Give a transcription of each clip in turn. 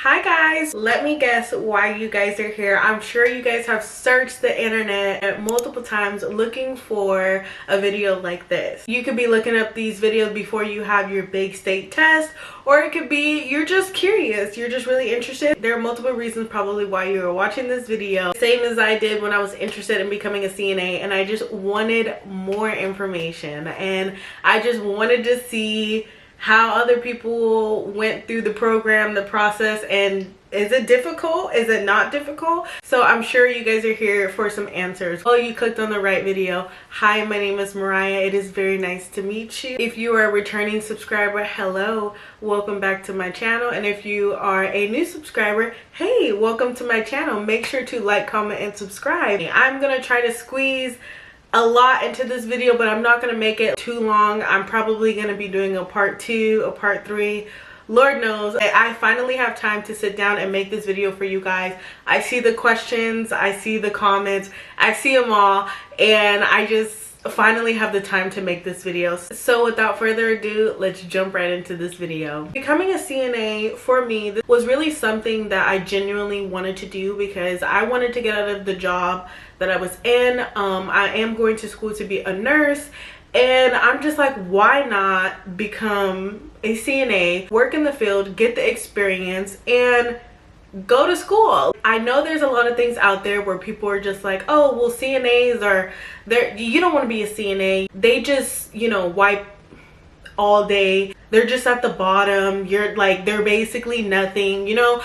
Hi guys, let me guess why you guys are here. I'm sure you guys have searched the internet multiple times looking for a video like this. You could be looking up these videos before you have your big state test, or it could be you're just curious, you're just really interested. There are multiple reasons probably why you are watching this video, same as I did when I was interested in becoming a CNA, and I just wanted more information and I just wanted to see how other people went through the program, the process, and is it difficult? Is it not difficult? So I'm sure you guys are here for some answers. Oh, you clicked on the right video. Hi, my name is Mariah. It is very nice to meet you. If you are a returning subscriber, hello, welcome back to my channel. And if you are a new subscriber, hey, welcome to my channel. Make sure to like, comment, and subscribe. I'm gonna try to squeeze a lot into this video, but I'm not gonna make it too long. I'm probably gonna be doing a part 2, a part 3, Lord knows. I finally have time to sit down and make this video for you guys. I see the questions, I see the comments, I see them all, and I just finally have the time to make this video. So without further ado, let's jump right into this video. Becoming a CNA for me was really something that I genuinely wanted to do because I wanted to get out of the job that I was in. I am going to school to be a nurse, and I'm just like, why not become a CNA, work in the field, get the experience, and go to school. I know there's a lot of things out there where people are just like, oh, well, CNAs are there, you don't want to be a CNA, they just, you know, wipe all day, they're just at the bottom, you're like, they're basically nothing, you know.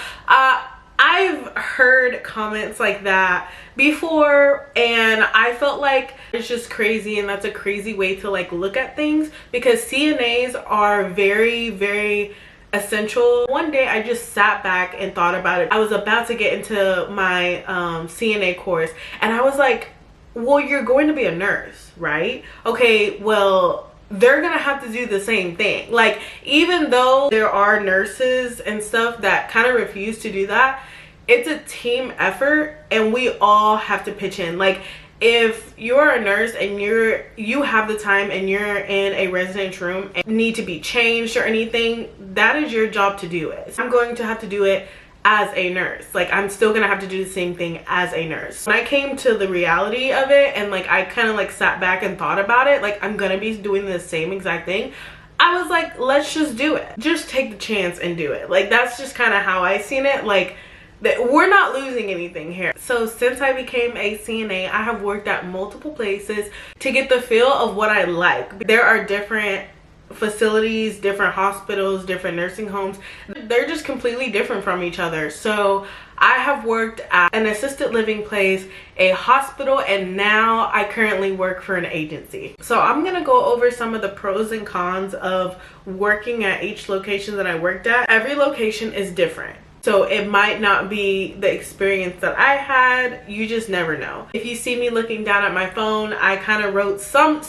I've heard comments like that before, and I felt like it's just crazy, and that's a crazy way to like look at things, because CNAs are very, very essential. One day I just sat back and thought about it. I was about to get into my CNA course, and I was like, well, you're going to be a nurse, right? Okay, well, they're gonna have to do the same thing. Like, even though there are nurses and stuff that kind of refuse to do that, it's a team effort and we all have to pitch in. Like, if you're a nurse and you have the time and you're in a residence room and need to be changed or anything, that is your job to do it. I'm going to have to do it as a nurse. Like, I'm still gonna have to do the same thing as a nurse. When I came to the reality of it and like I kind of like sat back and thought about it, like I'm gonna be doing the same exact thing, I was like, let's just do it. Just take the chance and do it. Like, that's just kind of how I seen it. Like, that we're not losing anything here. So since I became a CNA, I have worked at multiple places to get the feel of what I like. There are different facilities, different hospitals, different nursing homes. They're just completely different from each other. So I have worked at an assisted living place, a hospital, and now I currently work for an agency. So I'm gonna go over some of the pros and cons of working at each location that I worked at. Every location is different, so it might not be the experience that I had. You just never know. If you see me looking down at my phone, I kind of wrote some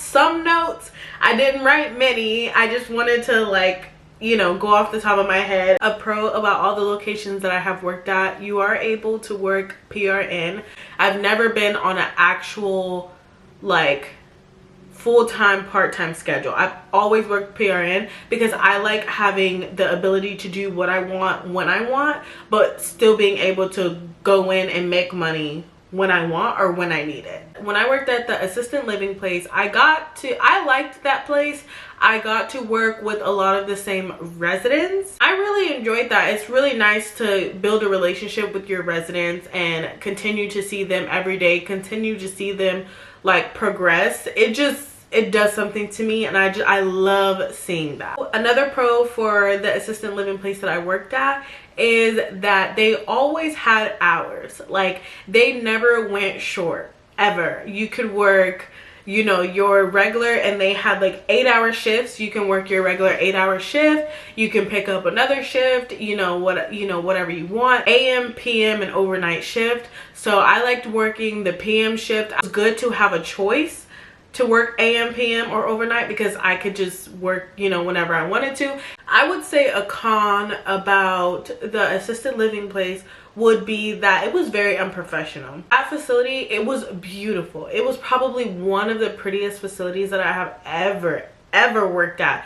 notes. I didn't write many. I just wanted to, like, you know, go off the top of my head. A pro about all the locations that I have worked at, you are able to work PRN. I've never been on an actual like full-time part-time schedule. I've always worked PRN because I like having the ability to do what I want when I want, but still being able to go in and make money when I want or when I need it. When I worked at the assisted living place, I liked that place. I got to work with a lot of the same residents. I really enjoyed that. It's really nice to build a relationship with your residents and continue to see them every day, continue to see them like progress. It does something to me, and I love seeing that. Another pro for the assisted living place that I worked at is that they always had hours. Like, they never went short, ever. You could work, you know, your regular, and they had like 8-hour shifts. You can work your regular 8-hour shift, you can pick up another shift, you know, whatever you want, AM, PM, and overnight shift. So I liked working the PM shift. It was good to have a choice to work AM, PM, or overnight because I could just work, you know, whenever I wanted to. I would say a con about the assisted living place would be that it was very unprofessional. That facility, it was beautiful. It was probably one of the prettiest facilities that I have ever worked at.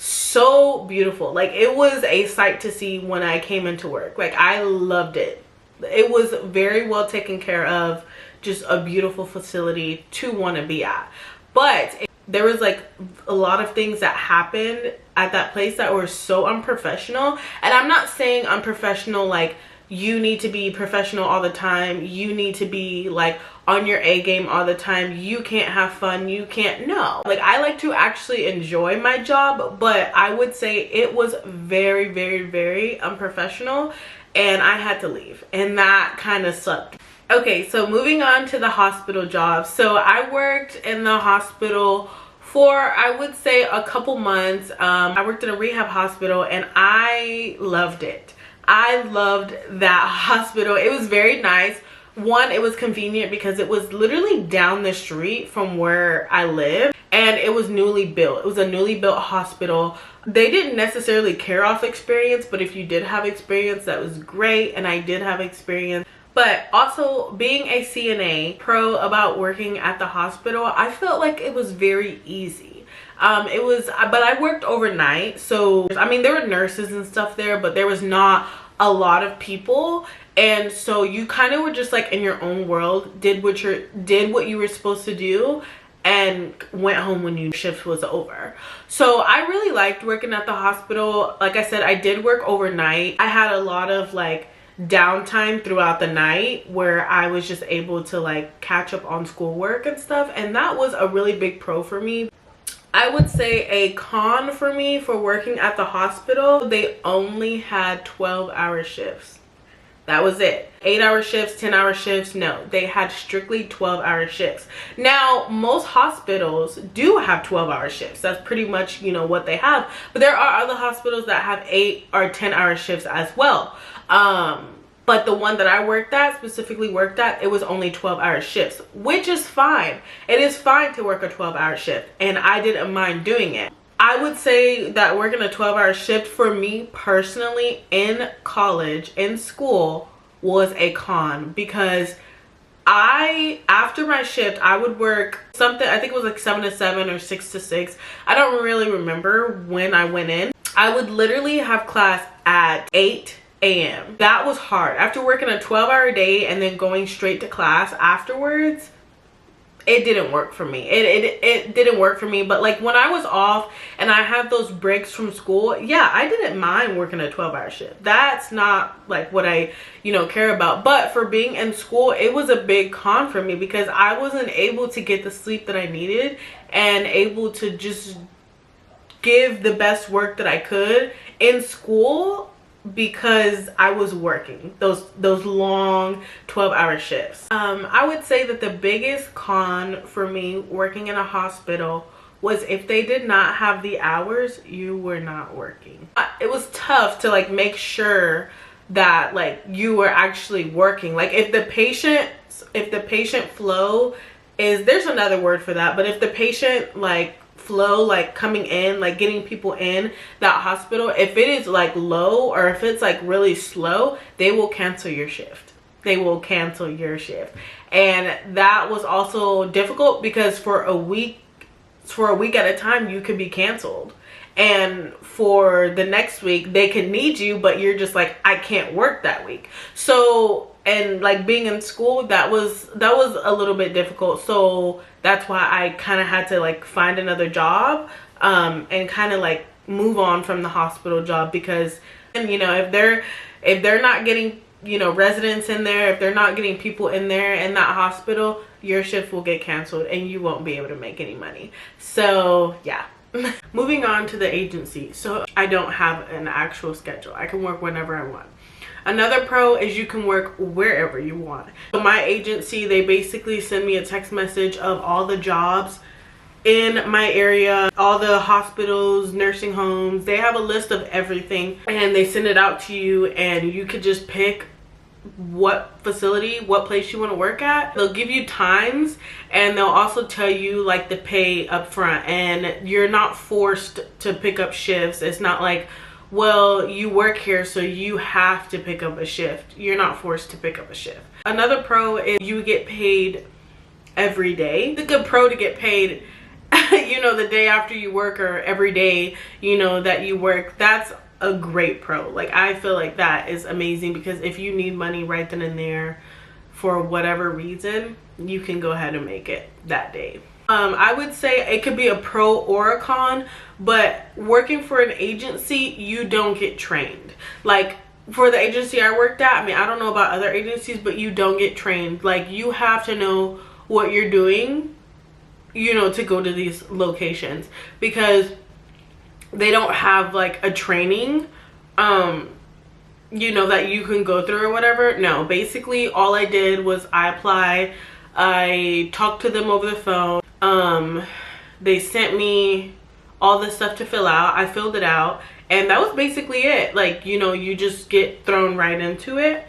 so beautiful. Like, it was a sight to see when I came into work. Like, I loved it. It was very well taken care of, just a beautiful facility to want to be at. But there was like a lot of things that happened at that place that were so unprofessional. And I'm not saying unprofessional like you need to be professional all the time, you need to be like on your A game all the time, you can't have fun, you can't. No, like, I like to actually enjoy my job, but I would say it was very, very, very unprofessional, and I had to leave, and that kind of sucked. Okay, so moving on to the hospital job. So I worked in the hospital for, I would say, a couple months. I worked in a rehab hospital, and I loved it. I loved that hospital. It was very nice. One, it was convenient because it was literally down the street from where I live, and it was newly built. It was a newly built hospital. They didn't necessarily care off experience, but if you did have experience, that was great, and I did have experience. But also, being a CNA pro about working at the hospital, I felt like it was very easy. But I worked overnight, so I mean, there were nurses and stuff there, but there was not a lot of people, and so you kind of were just like in your own world, did what you were supposed to do, and went home when your shift was over. So I really liked working at the hospital. Like I said, I did work overnight. I had a lot of like downtime throughout the night where I was just able to like catch up on schoolwork and stuff, and that was a really big pro for me. I would say a con for me for working at the hospital, they only had 12-hour shifts. That was it. 8-hour shifts, 10-hour shifts, no. They had strictly 12-hour shifts. Now, most hospitals do have 12-hour shifts. That's pretty much, you know, what they have. But there are other hospitals that have 8 or 10-hour shifts as well. But the one that I specifically worked at, it was only 12-hour shifts, which is fine. It is fine to work a 12-hour shift, and I didn't mind doing it. I would say that working a 12-hour shift for me personally in college, in school, was a con, because after my shift, I would work something, I think it was like 7 to 7 or 6 to 6. I don't really remember when I went in. I would literally have class at 8 a.m. That was hard. After working a 12-hour day and then going straight to class afterwards, it didn't work for me. It didn't work for me. But like when I was off and I had those breaks from school, yeah, I didn't mind working a 12-hour shift. That's not like what I, you know, care about. But for being in school, it was a big con for me because I wasn't able to get the sleep that I needed and able to just give the best work that I could in school, because I was working those long 12-hour shifts. I would say that the biggest con for me working in a hospital was if they did not have the hours, you were not working. It was tough to like make sure that like you were actually working. Like if the patient flow is, there's another word for that, but if the patient like flow, like coming in, like getting people in that hospital, if it is like low or if it's like really slow, they will cancel your shift. They will cancel your shift. And that was also difficult because for a week at a time you could be canceled, and for the next week they can need you, but you're just like, I can't work that week. So, and like being in school, that was a little bit difficult. So that's why I kind of had to like find another job and kind of like move on from the hospital job, because, and you know, if they're not getting, you know, residents in there, if they're not getting people in there in that hospital, your shift will get canceled and you won't be able to make any money. So yeah. Moving on to the agency. So I don't have an actual schedule. I can work whenever I want. Another pro is you can work wherever you want. So my agency, they basically send me a text message of all the jobs in my area, all the hospitals, nursing homes. They have a list of everything and they send it out to you, and you could just pick what facility, what place you want to work at. They'll give you times, and they'll also tell you like the pay up front, and you're not forced to pick up shifts. It's not like, well, you work here so you have to pick up a shift. You're not forced to pick up a shift. Another pro is you get paid every day. It's a good pro to get paid you know, the day after you work or every day, you know, that you work, that's a great pro. Like, I feel like that is amazing, because if you need money right then and there for whatever reason, you can go ahead and make it that day. I would say it could be a pro or a con, but working for an agency, you don't get trained. Like, for the agency I worked at, I mean, I don't know about other agencies, but you don't get trained. Like, you have to know what you're doing, you know, to go to these locations, because they don't have like a training, you know, that you can go through or whatever. No, basically all I did was I applied, I talked to them over the phone. They sent me all this stuff to fill out. I filled it out, and that was basically it. Like, you know, you just get thrown right into it.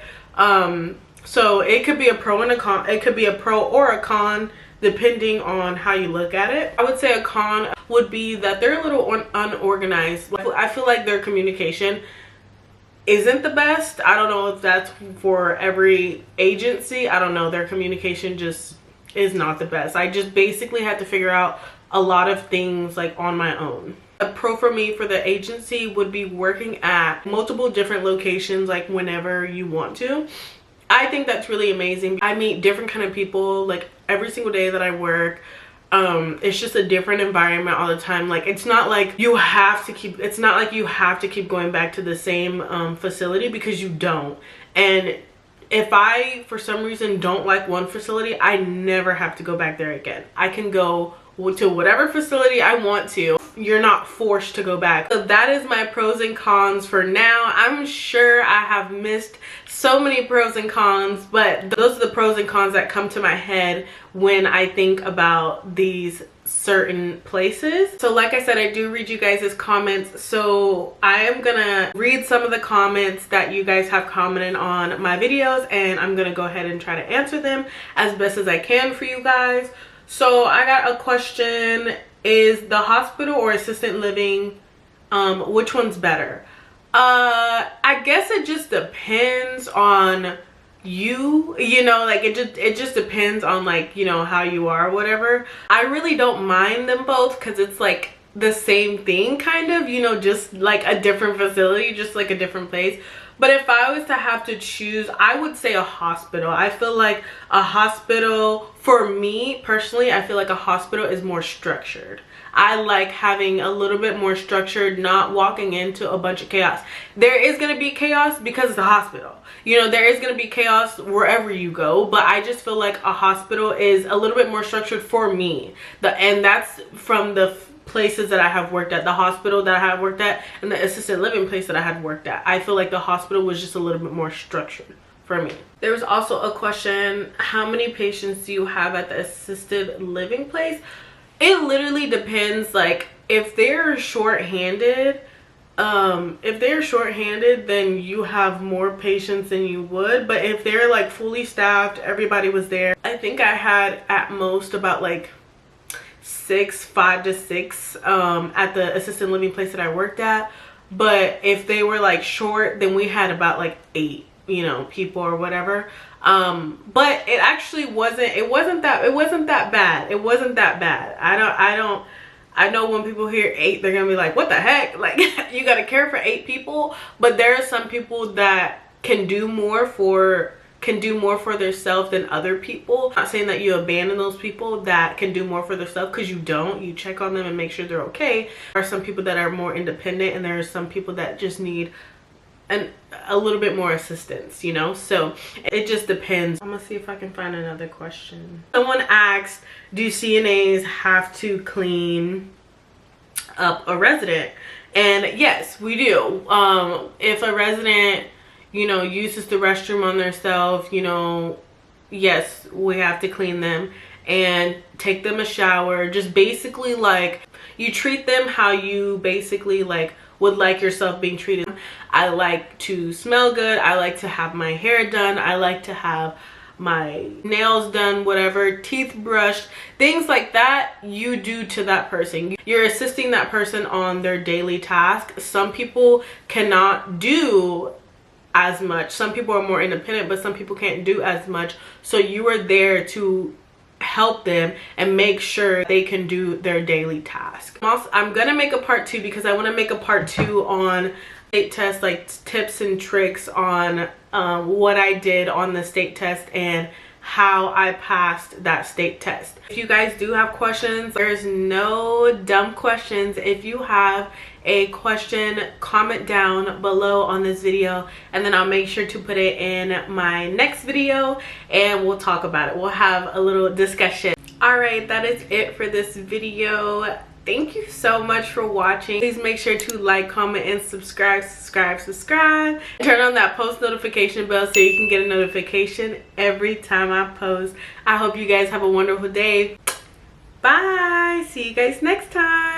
So it could be a pro and a con. It could be a pro or a con, depending on how you look at it. I would say a con would be that they're a little unorganized. I feel like their communication isn't the best. I don't know if that's for every agency. I don't know. Their communication just is not the best. I just basically had to figure out a lot of things like on my own. A pro for me for the agency would be working at multiple different locations, like whenever you want to. I think that's really amazing. I meet different kind of people like every single day that I work. It's just a different environment all the time. Like, it's not like you have to keep, it's not like you have to keep going back to the same facility, because you don't. And if I for some reason don't like one facility, I never have to go back there again. I can go to whatever facility I want to. You're not forced to go back. So that is my pros and cons for now. I'm sure I have missed so many pros and cons, but those are the pros and cons that come to my head when I think about these certain places. So like I said, I do read you guys' comments, so I am gonna read some of the comments that you guys have commented on my videos, and I'm gonna go ahead and try to answer them as best as I can for you guys. So I got a question: is the hospital or assisted living, which one's better? I guess it just depends on you know, like it just depends on, like, you know, how you are or whatever. I really don't mind them both, because it's like the same thing kind of, you know, just like a different facility, just like a different place. But if I was to have to choose, I would say a hospital. I feel like a hospital, for me personally, I feel like a hospital is more structured. I like having a little bit more structured, not walking into a bunch of chaos. There is going to be chaos because it's a hospital. You know, there is going to be chaos wherever you go, but I just feel like a hospital is a little bit more structured for me. And that's from the places that I have worked at, the hospital that I have worked at, and the assisted living place that I had worked at. I feel like the hospital was just a little bit more structured for me. There was also a question: how many patients do you have at the assisted living place? It literally depends. Like, if they're short-handed, then you have more patients than you would. But if they're like fully staffed, everybody was there, I think I had at most about like 5 to 6 at the assisted living place that I worked at. But if they were like short, then we had about like 8, you know, people or whatever. But it actually wasn't that bad. It wasn't that bad. I know when people hear 8, they're gonna be like, what the heck? Like, you gotta care for 8 people. But there are some people that can do more for themselves than other people. I'm not saying that you abandon those people that can do more for themselves, because you don't. You check on them and make sure they're okay. There are some people that are more independent, and there are some people that just need a little bit more assistance, you know. So it just depends. I'm gonna see if I can find another question. Someone asked, do CNAs have to clean up a resident? And yes, we do. If a resident, you know, uses the restroom on themselves, you know, yes, we have to clean them and take them a shower. Just basically, like, you treat them how you basically like would like yourself being treated. I like to smell good. I like to have my hair done. I like to have my nails done, whatever, teeth brushed, things like that. You do to that person. You're assisting that person on their daily task. Some people cannot do as much. Some people are more independent, but some people can't do as much. So you are there to help them and make sure they can do their daily task. I'm gonna make a part 2 because I want to make a part 2 on state test, like tips and tricks on what I did on the state test and how I passed that state test. If you guys do have questions, there's no dumb questions. If you have a question, comment down below on this video and then I'll make sure to put it in my next video and we'll talk about it. We'll have a little discussion. All right, that is it for this video. Thank you so much for watching. Please make sure to like, comment, and subscribe. Turn on that post notification bell so you can get a notification every time I post. I hope you guys have a wonderful day. Bye. See you guys next time.